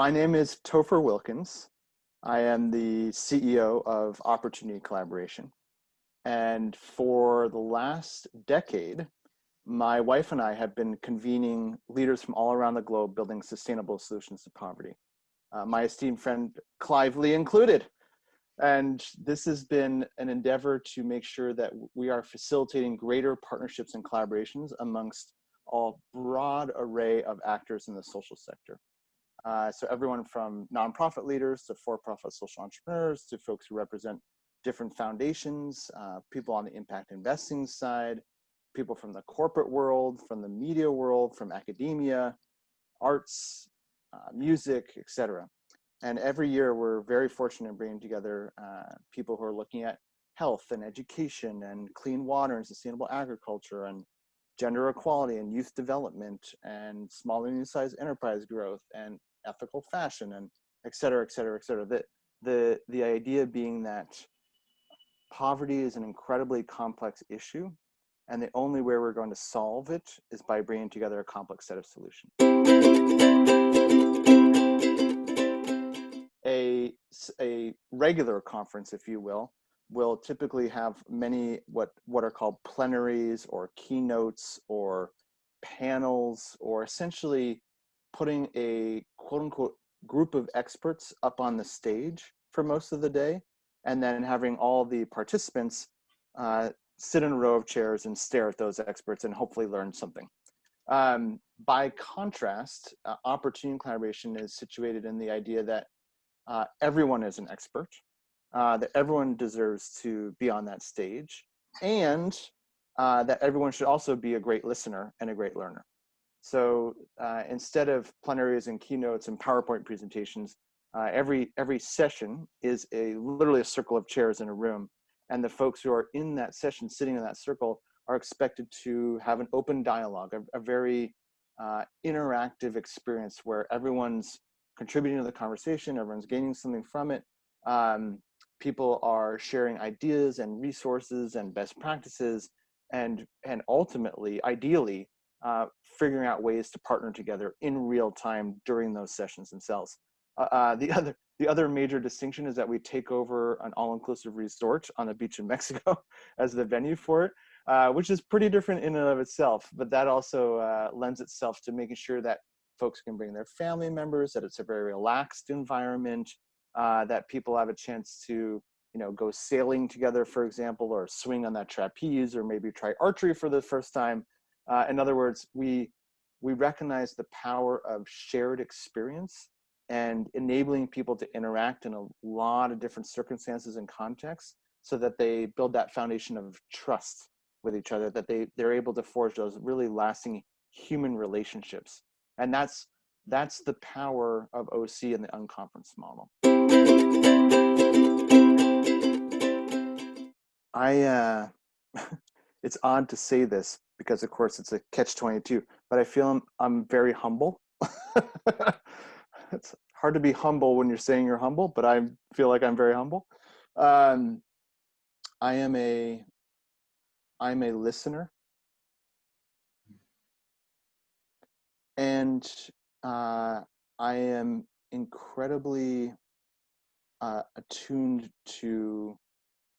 My name is Topher Wilkins. I am the CEO of Opportunity Collaboration. And for the last decade, my wife and I have been convening leaders from all around the globe building sustainable solutions to poverty. My esteemed friend Clive Lee included. And this has been an endeavor to make sure that we are facilitating greater partnerships and collaborations amongst a broad array of actors in the social sector. So everyone from nonprofit leaders to for-profit social entrepreneurs to folks who represent different foundations, people on the impact investing side, people from the corporate world, from the media world, from academia, arts, music, etc. And every year we're very fortunate in bringing together people who are looking at health and education and clean water and sustainable agriculture and gender equality and youth development and small and medium-sized enterprise growth and ethical fashion and et cetera, et cetera, et cetera. The idea being that poverty is an incredibly complex issue, and the only way we're going to solve it is by bringing together a complex set of solutions. A regular conference, if you will typically have many what are called plenaries or keynotes or panels, or essentially putting a quote unquote group of experts up on the stage for most of the day, and then having all the participants sit in a row of chairs and stare at those experts and hopefully learn something. By contrast, opportunity collaboration is situated in the idea that everyone is an expert, that everyone deserves to be on that stage, and that everyone should also be a great listener and a great learner. So instead of plenaries and keynotes and PowerPoint presentations, every session is literally a circle of chairs in a room, and the folks who are in that session, sitting in that circle, are expected to have an open dialogue, a very interactive experience where everyone's contributing to the conversation, everyone's gaining something from it. People are sharing ideas and resources and best practices, and ultimately, ideally, figuring out ways to partner together in real time during those sessions themselves. The other major distinction is that we take over an all-inclusive resort on the beach in Mexico as the venue for it, which is pretty different in and of itself. But that also lends itself to making sure that folks can bring their family members, that it's a very relaxed environment, that people have a chance to, go sailing together, for example, or swing on that trapeze, or maybe try archery for the first time. In other words, we recognize the power of shared experience and enabling people to interact in a lot of different circumstances and contexts so that they build that foundation of trust with each other, that they're able to forge those really lasting human relationships. And that's the power of OC in the unconference model. It's odd to say this because, of course, it's a catch-22, but I feel I'm very humble. It's hard to be humble when you're saying you're humble, but I feel like I'm very humble. I'm a listener, and I am incredibly attuned to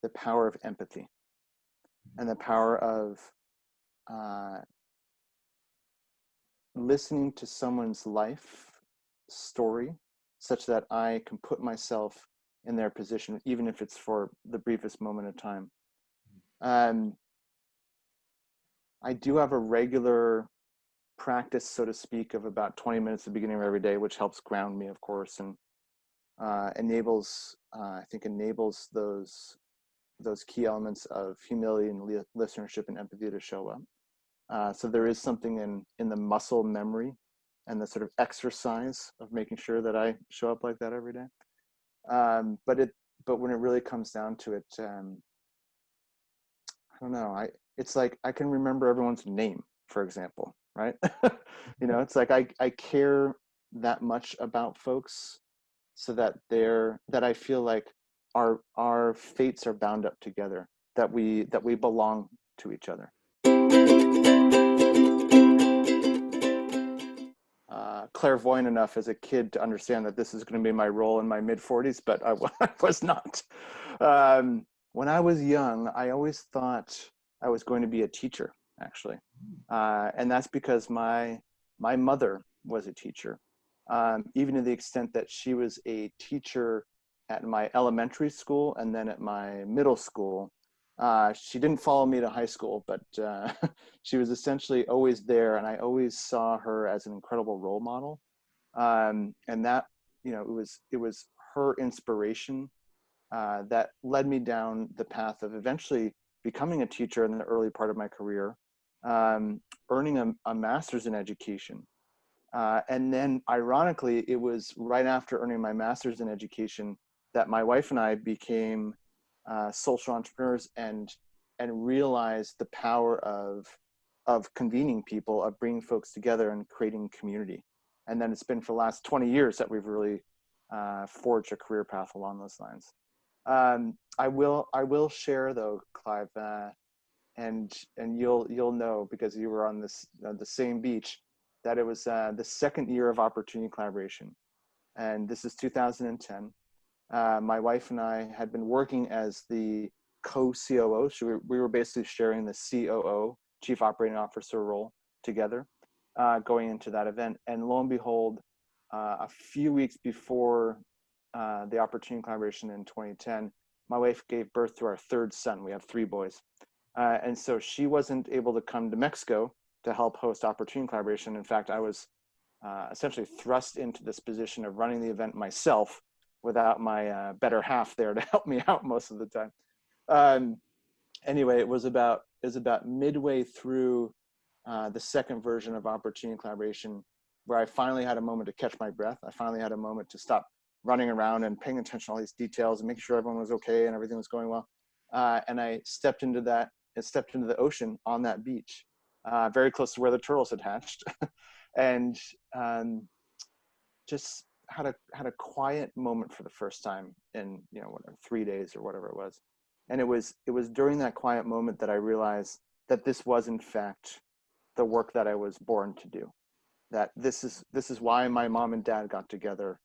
the power of empathy and the power of listening to someone's life story such that I can put myself in their position, even if it's for the briefest moment of time. I do have a regular practice, so to speak, of about 20 minutes at the beginning of every day, which helps ground me, of course, and enables those key elements of humility and listenership and empathy to show up. So there is something in the muscle memory and the sort of exercise of making sure that I show up like that every day. But when it really comes down to it, I don't know. It's like I can remember everyone's name, for example, right? It's like I care that much about folks, so that I feel like our fates are bound up together, that we belong to each other. clairvoyant enough as a kid to understand that this is going to be my role in my mid 40s, but I was not. When I was young, I always thought I was going to be a teacher, actually. And that's because my mother was a teacher, even to the extent that she was a teacher at my elementary school and then at my middle school. She didn't follow me to high school, but she was essentially always there, and I always saw her as an incredible role model. And that, it was her inspiration that led me down the path of eventually becoming a teacher in the early part of my career, earning a master's in education. And then, ironically, it was right after earning my master's in education that my wife and I became social entrepreneurs and realized the power of convening people, of bringing folks together and creating community. And then it's been for the last 20 years that we've really forged a career path along those lines. I will share though, Clive, and you'll know because you were on the same beach, that it was the second year of opportunity collaboration, and this is 2010. My wife and I had been working as the co-COO. So we were basically sharing the COO, Chief Operating Officer role together, going into that event. And lo and behold, a few weeks before the opportunity collaboration in 2010, my wife gave birth to our third son. We have three boys. And so she wasn't able to come to Mexico to help host opportunity collaboration. In fact, I was essentially thrust into this position of running the event myself without my better half there to help me out most of the time. Um, anyway, it was about midway through the second version of opportunity collaboration where I finally had a moment to catch my breath. I finally had a moment to stop running around and paying attention to all these details and make sure everyone was okay and everything was going well. And I stepped into the ocean on that beach, very close to where the turtles had hatched, and just had a quiet moment for the first time in whatever, 3 days or whatever it was. And it was during that quiet moment that I realized that this was in fact the work that I was born to do. That this is why my mom and dad got together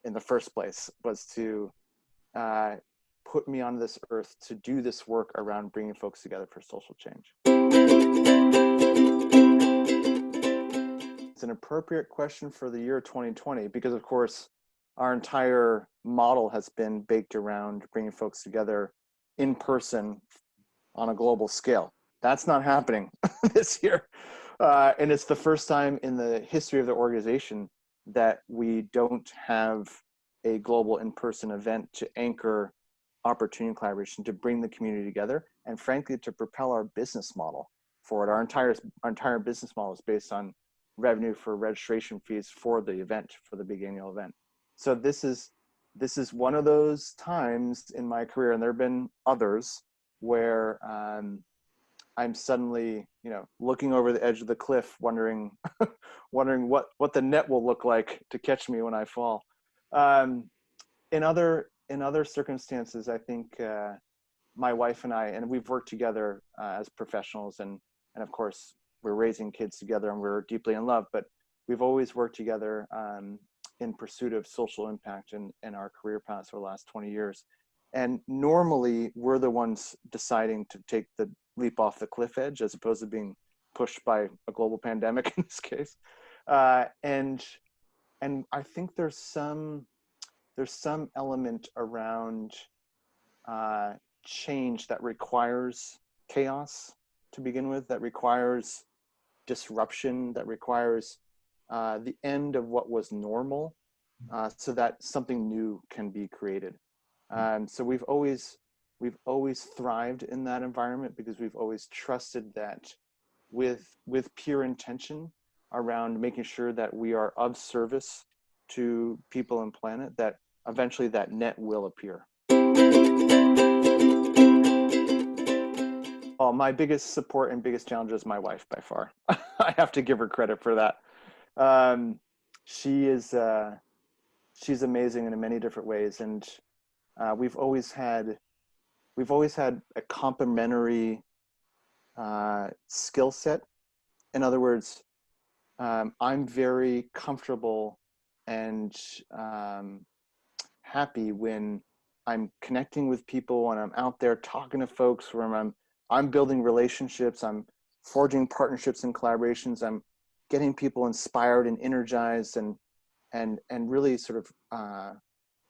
in the first place, was to uh, put me on this earth to do this work around bringing folks together for social change. It's an appropriate question for the year 2020 because, of course, our entire model has been baked around bringing folks together in person on a global scale. That's not happening this year. And it's the first time in the history of the organization that we don't have a global in-person event to anchor opportunity collaboration, to bring the community together, and frankly, to propel our business model forward. Our entire business model is based on revenue for registration fees for the event, for the big annual event. So this is one of those times in my career, and there have been others, where I'm suddenly, looking over the edge of the cliff, wondering what the net will look like to catch me when I fall. In other circumstances, I think my wife and I, and we've worked together as professionals, and of course we're raising kids together, and we're deeply in love. But we've always worked together in pursuit of social impact in our career paths for the last 20 years. And normally we're the ones deciding to take the leap off the cliff edge, as opposed to being pushed by a global pandemic in this case. And I think there's some element around change that requires chaos to begin with, that requires disruption, that requires the end of what was normal, so that something new can be created. So we've always thrived in that environment because we've always trusted that with pure intention around making sure that we are of service to people and planet, that eventually that net will appear. Well, my biggest support and biggest challenge is my wife, by far. I have to give her credit for that. Um, she is she's amazing in many different ways, and we've always had a complementary skill set. In other words, I'm very comfortable and um, happy when I'm connecting with people and I'm out there talking to folks where I'm building relationships, I'm forging partnerships and collaborations, I'm getting people inspired and energized and really sort of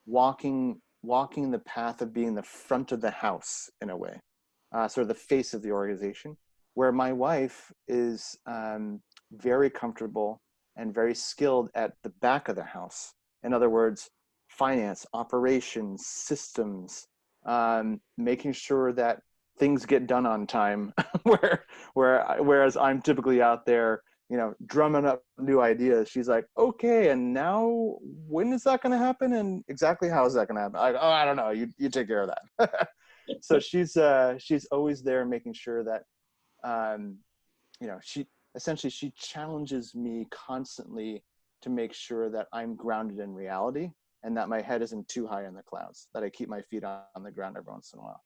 walking the path of being the front of the house in a way, sort of the face of the organization, where my wife is very comfortable and very skilled at the back of the house. In other words, finance, operations, systems, making sure that things get done on time, whereas I'm typically out there, drumming up new ideas. She's like, okay, and now when is that going to happen? And exactly how is that going to happen? I don't know. You take care of that. So she's always there making sure that, um, she challenges me constantly to make sure that I'm grounded in reality and that my head isn't too high in the clouds, that I keep my feet on the ground every once in a while.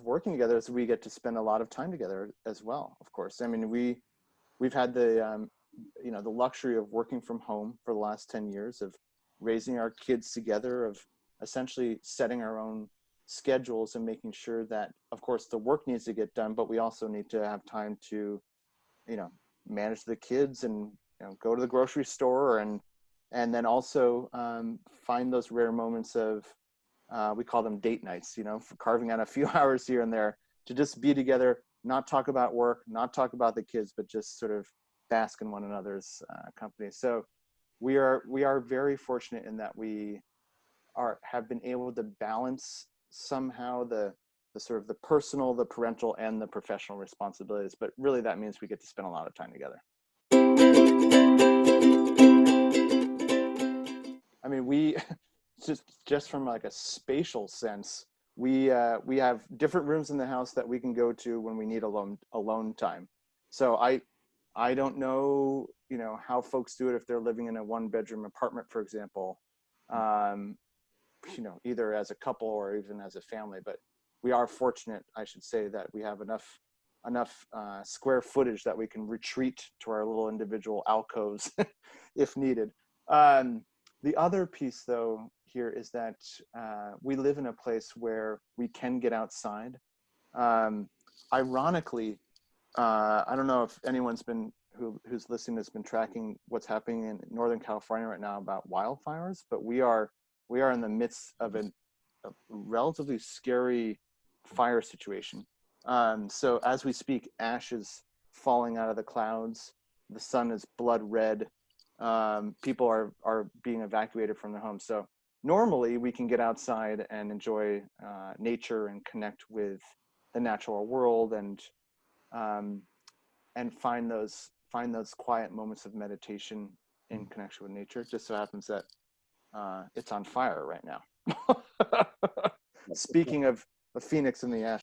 Working together is we get to spend a lot of time together as well, of course. I mean, we've had the luxury of working from home for the last 10 years, of raising our kids together, of essentially setting our own schedules and making sure that, of course, the work needs to get done, but we also need to have time to, you know, manage the kids and, go to the grocery store and then also find those rare moments of, we call them date nights, for carving out a few hours here and there to just be together, not talk about work, not talk about the kids, but just sort of bask in one another's company. So we are very fortunate in that we have been able to balance somehow the sort of the personal, the parental, and the professional responsibilities. But really, that means we get to spend a lot of time together. I mean, we just from like a spatial sense, we have different rooms in the house that we can go to when we need alone time. So I don't know, how folks do it if they're living in a one bedroom apartment, for example, um, either as a couple or even as a family. But we are fortunate, I should say, that we have enough square footage that we can retreat to our little individual alcoves if needed. Um, the other piece, though, here is that we live in a place where we can get outside. Um, Ironically, I don't know if anyone's been who's listening has been tracking what's happening in Northern California right now about wildfires, but we are in the midst of a relatively scary fire situation. So as we speak, ash is falling out of the clouds. The sun is blood red. People are being evacuated from their homes. So normally we can get outside and enjoy nature and connect with the natural world um, and find those quiet moments of meditation in connection with nature. It just so happens that it's on fire right now. Speaking of the phoenix in the ash.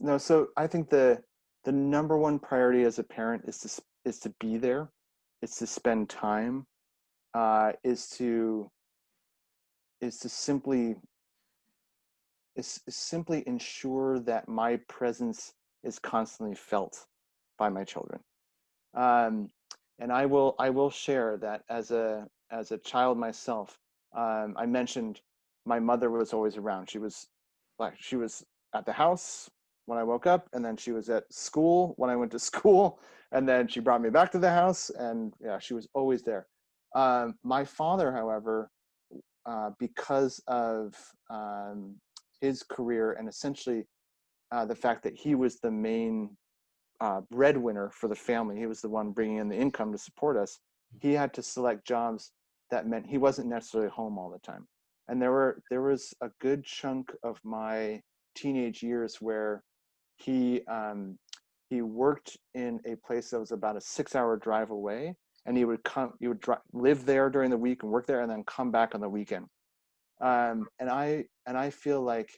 No, so I think the number one priority as a parent is to be there, is to spend time, is to simply ensure that my presence is constantly felt by my children. Um, and I will share that as a child myself. I mentioned my mother was always around. She was at the house when I woke up, and then she was at school when I went to school, and then she brought me back to the house, and yeah, she was always there. My father, however, because of his career and essentially the fact that he was the main breadwinner for the family. He was the one bringing in the income to support us. He had to select jobs that meant he wasn't necessarily home all the time. And there was a good chunk of my teenage years where he he worked in a place that was about a 6-hour drive away, and live there during the week and work there, and then come back on the weekend. And I feel like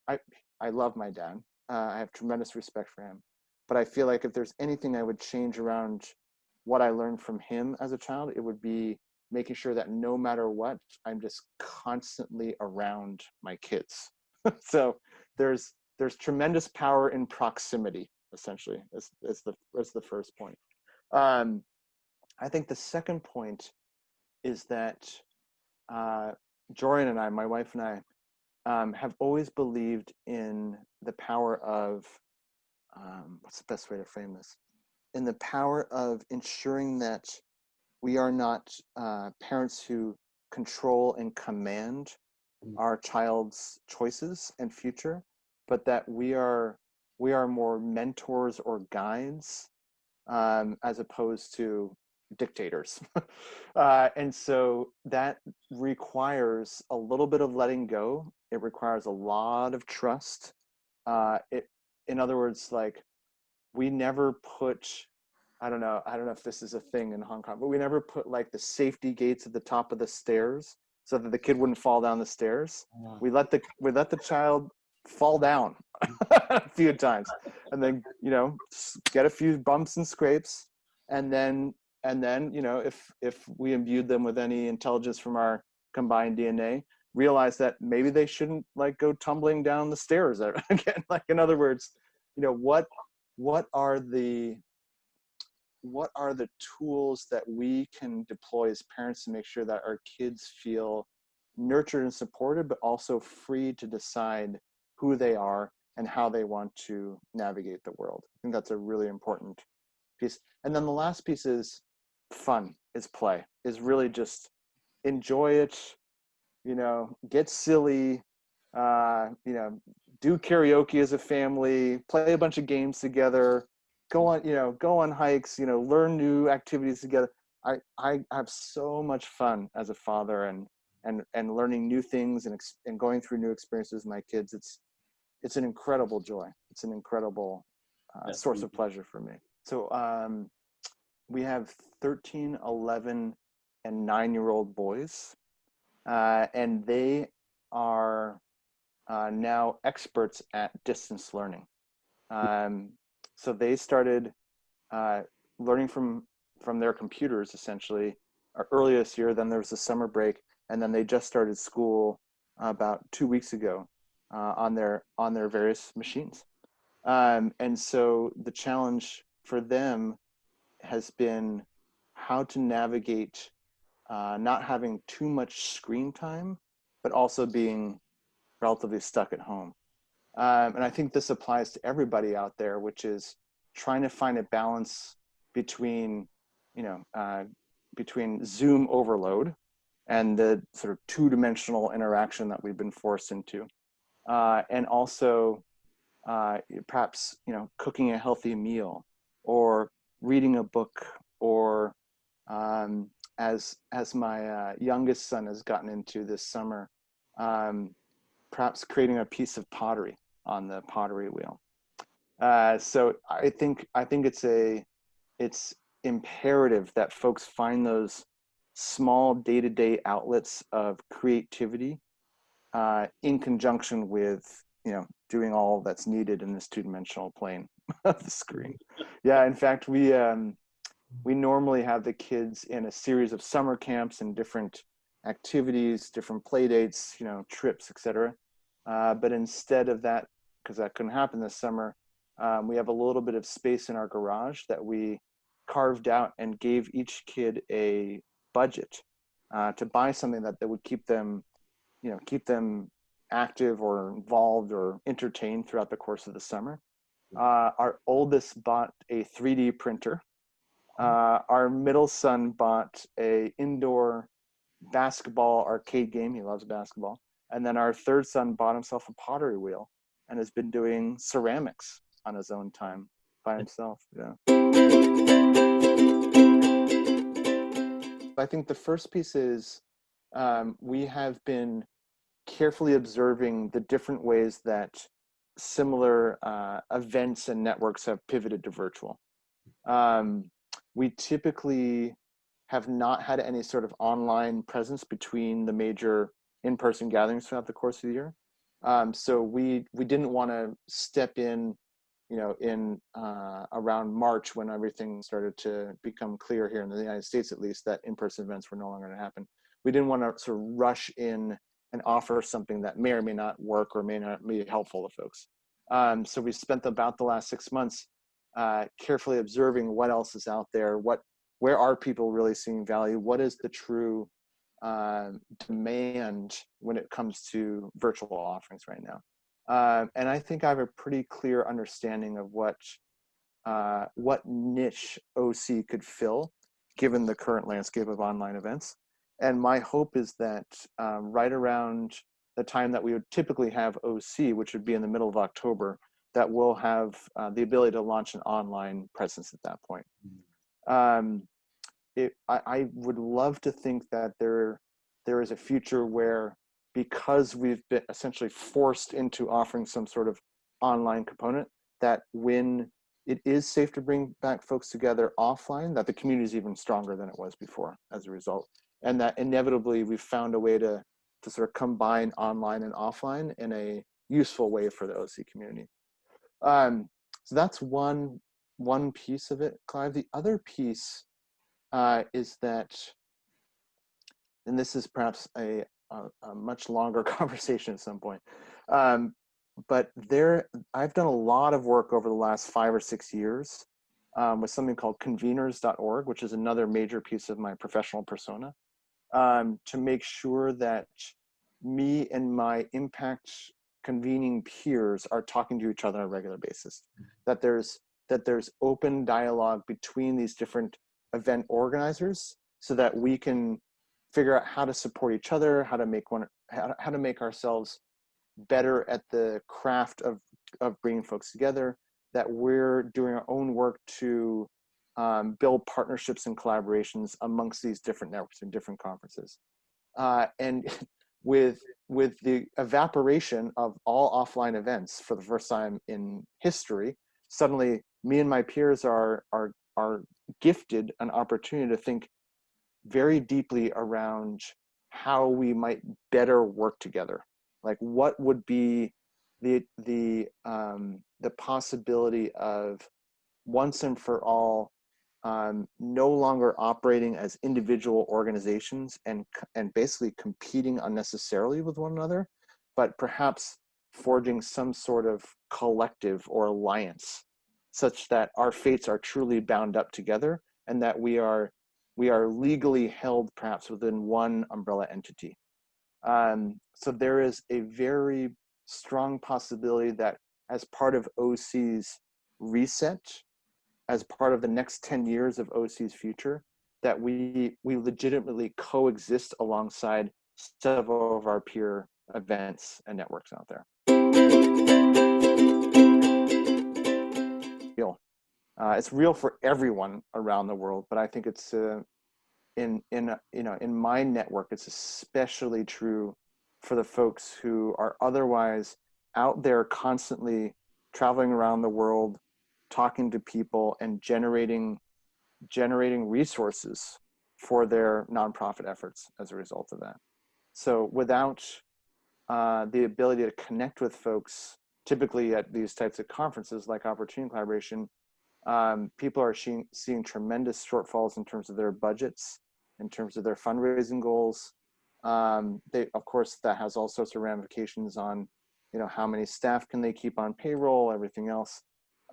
I I love my dad. I have tremendous respect for him, but I feel like if there's anything I would change around what I learned from him as a child, it would be making sure that no matter what, I'm just constantly around my kids. So there's tremendous power in proximity, essentially, is the first point. I think the second point is that Jorian and I, my wife and I, have always believed in the power of, what's the best way to frame this? In the power of ensuring that we are not parents who control and command our child's choices and future, but that we are more mentors or guides, as opposed to dictators. And so that requires a little bit of letting go. It requires a lot of trust. In other words, like, we never put, I don't know if this is a thing in Hong Kong, but we never put like the safety gates at the top of the stairs so that the kid wouldn't fall down the stairs. We let the child fall down a few times, and then, get a few bumps and scrapes, and then if we imbued them with any intelligence from our combined DNA, realize that maybe they shouldn't like go tumbling down the stairs again. Like, in other words, what are the tools that we can deploy as parents to make sure that our kids feel nurtured and supported, but also free to decide who they are and how they want to navigate the world? I think that's a really important piece. And then the last piece is fun, is play, is really just enjoy it, get silly, do karaoke as a family, play a bunch of games together, go on hikes, learn new activities together. I have so much fun as a father, and learning new things, and going through new experiences with my kids. It's an incredible joy. It's an incredible source of pleasure for me. So we have 13, 11, and 9-year-old boys, and they are now experts at distance learning. So they started learning from their computers, essentially, early this year. Then there was a summer break, and then they just started school about 2 weeks ago on their various machines. And so the challenge for them has been how to navigate not having too much screen time, but also being relatively stuck at home. And I think this applies to everybody out there, which is trying to find a balance between, between Zoom overload and the sort of two-dimensional interaction that we've been forced into, and also perhaps cooking a healthy meal, or reading a book, or as my youngest son has gotten into this summer, perhaps creating a piece of pottery on the pottery wheel. So I think it's imperative that folks find those small day-to-day outlets of creativity in conjunction with doing all that's needed in this two-dimensional plane of the screen. Yeah, in fact, we normally have the kids in a series of summer camps and different activities, different play dates, trips, etc. But instead of that, because that couldn't happen this summer, we have a little bit of space in our garage that we carved out and gave each kid a budget to buy something that would keep them active or involved or entertained throughout the course of the summer. Our oldest bought a 3D printer. Our middle son bought a indoor basketball arcade game. He loves basketball. And then our third son bought himself a pottery wheel and has been doing ceramics on his own time by himself. Yeah. I think the first piece is we have been carefully observing the different ways that similar events and networks have pivoted to virtual. We typically have not had any sort of online presence between the major in-person gatherings throughout the course of the year. So we didn't want to step in, in around March, when everything started to become clear here in the United States, at least, that in-person events were no longer going to happen. We didn't want to sort of rush in and offer something that may or may not work or may not be helpful to folks. So we spent about the last 6 months carefully observing what else is out there, where are people really seeing value, what is the true demand when it comes to virtual offerings right now. And I think I have a pretty clear understanding of what niche OC could fill given the current landscape of online events. And my hope is that right around the time that we would typically have OC, which would be in the middle of October, that we'll have the ability to launch an online presence at that point. I would love to think that there is a future where, because we've been essentially forced into offering some sort of online component, that when it is safe to bring back folks together offline, that the community is even stronger than it was before as a result. And that inevitably we've found a way to sort of combine online and offline in a useful way for the OC community. So that's one piece of it, Clive. The other piece is that, and this is perhaps a much longer conversation at some point, but I've done a lot of work over the last 5 or 6 years with something called conveners.org, which is another major piece of my professional persona, to make sure that me and my impact convening peers are talking to each other on a regular basis, that there's open dialogue between these different event organizers so that we can figure out how to support each other, how to make ourselves better at the craft of bringing folks together, that we're doing our own work to build partnerships and collaborations amongst these different networks and different conferences. And with the evaporation of all offline events for the first time in history, suddenly me and my peers are gifted an opportunity to think very deeply around how we might better work together. Like, what would be the possibility of once and for all no longer operating as individual organizations and basically competing unnecessarily with one another, but perhaps forging some sort of collective or alliance such that our fates are truly bound up together and that we are legally held perhaps within one umbrella entity. So there is a very strong possibility that as part of OC's reset, as part of the next 10 years of OC's future, that we legitimately coexist alongside several of our peer events and networks out there. It's real for everyone around the world, but I think it's in my network, it's especially true for the folks who are otherwise out there constantly traveling around the world, talking to people and generating resources for their nonprofit efforts as a result of that. So without the ability to connect with folks, typically at these types of conferences like Opportunity Collaboration, people are seeing tremendous shortfalls in terms of their budgets, in terms of their fundraising goals. Of course, that has all sorts of ramifications on, how many staff can they keep on payroll, everything else.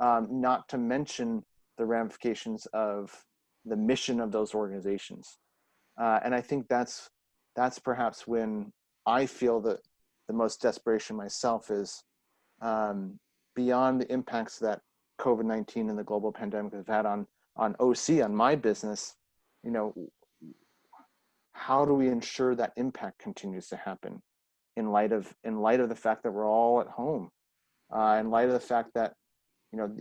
Not to mention the ramifications of the mission of those organizations. And I think that's perhaps when I feel that the most desperation myself is beyond the impacts that COVID-19 and the global pandemic have had on OC, on my business. How do we ensure that impact continues to happen in light of the fact that we're all at home, in light of the fact that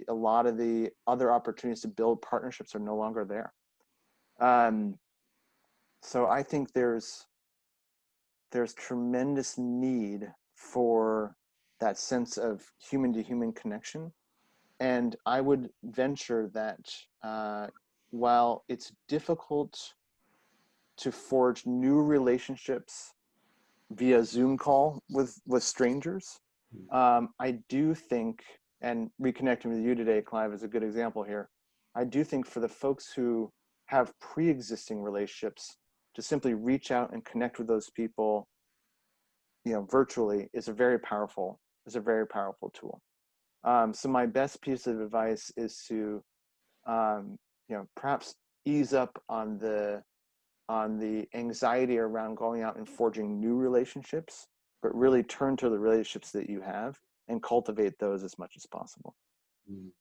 a lot of the other opportunities to build partnerships are no longer there. So I think there's tremendous need for that sense of human to human connection. And I would venture that while it's difficult to forge new relationships via Zoom call with strangers, I do think, and reconnecting with you today, Clive, is a good example here. I do think for the folks who have pre-existing relationships, to simply reach out and connect with those people virtually is a very powerful tool. So my best piece of advice is to perhaps ease up on the anxiety around going out and forging new relationships, but really turn to the relationships that you have and cultivate those as much as possible. Mm.